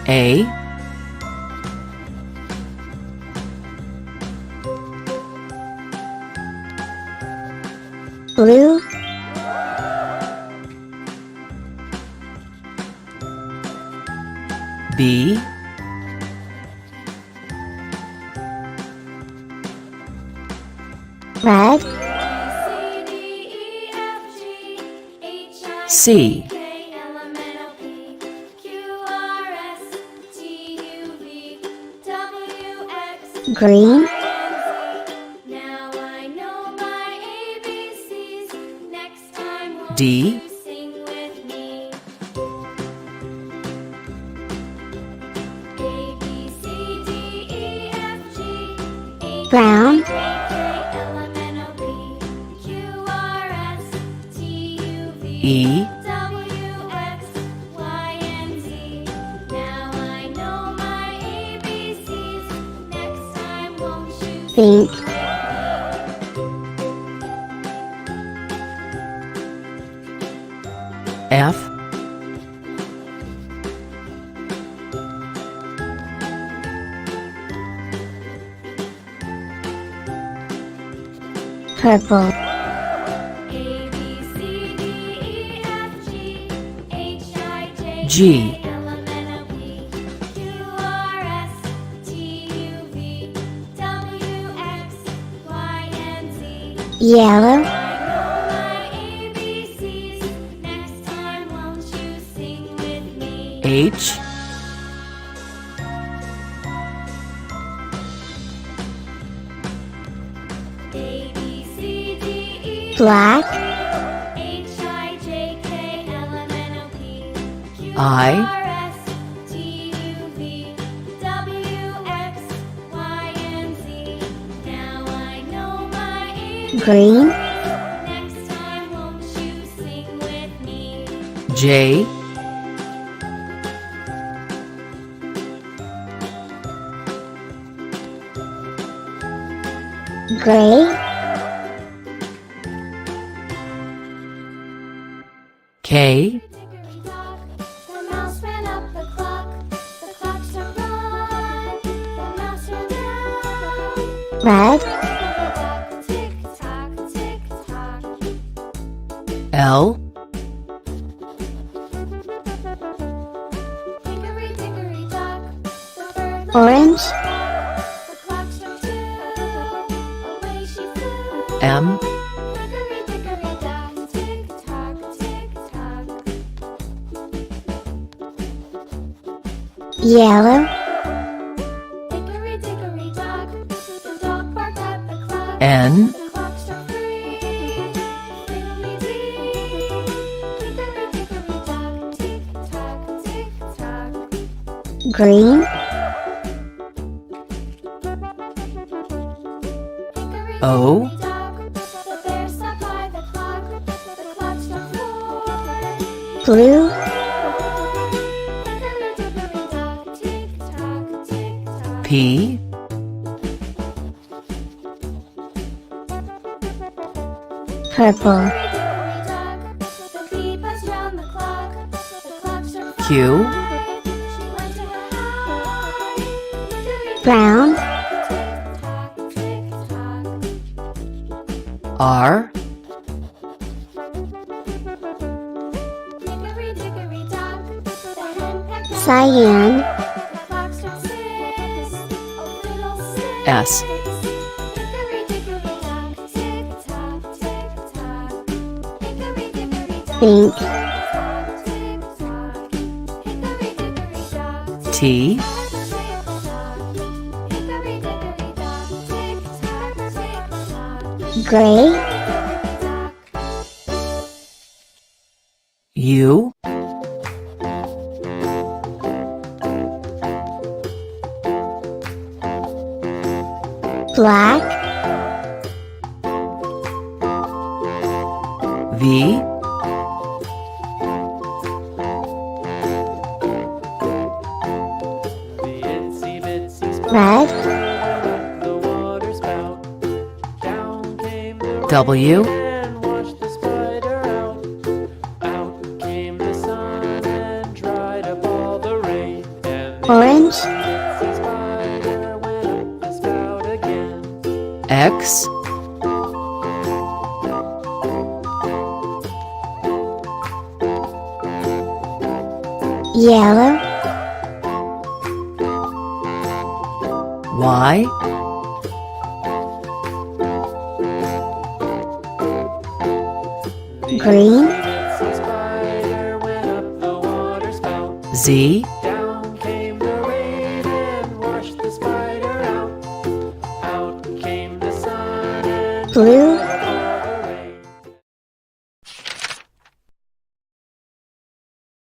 A, blue, B, red, C, green, Now I know my ABCs. Next time won't D, you sing with me? A B C D E F G H brown, I J K L M N O P Q R S T U V E, W X Y and Z. Now I know my ABCs. Next time won't you sing pink, with me? F, purple, A B C D E F G H I J G, K L M N O P Q R S T U V W X Y and Z. yellow, I know my ABCs. Next time won't you sing with me? H, A B C D E black, H I J K L M N O P Q I, R S T U V W X Y and Z. Now I know my ABCs. green, Next time won't you sing with me? J, gray, K, Dickory-dock, the mouse ran up the clock. The clock struck one, the mouse ran down. red, Dickory-dock, tick-tock, tick-tock. L, Hickory-dickory-dock, the bird let orange, the clock struck two, away she flew. M, Hickory-dickory-dock, tick-tock, tick-tock. yellow, Hickory-dickory-dock, the dog barked at the clock. N, The clock struck three, fiddly-dee. Hickory-dickory-dock, tick-tock, tick-tock. green, O, Hickory-dickory-dock, the bear sat by the clock. The clock struck four. blue, Hickory-dickory-dock, tick-tock, tick-tock. P, purple, Hickory-dickory-dock, the bee buzzed round the clock. The clock struck Q, five. She went to her high. Hickory-dickory-dock, brown, tick-tock, tick-tock. R, Hickory-dickory-dock, the hen pecked at cyan, the clock struck six. Oh, little six. S, Hickory-dickory-dock, tick-tock, tick-tock. Hickory-dickory-dock, pink, tick-tock, tick-tock. Hickory-dickory-dock, T, tick-tock, hickory-dickory-dock, tick-tock, tick-tock. gray, U, black, V, red, W, and washed the spider out. Out came the sun and dried up all the rain. And X, yellow, Y, green, itsy spider went up the water spout. Z, Down came the rain and washed the spider out. Out came the sun and blue,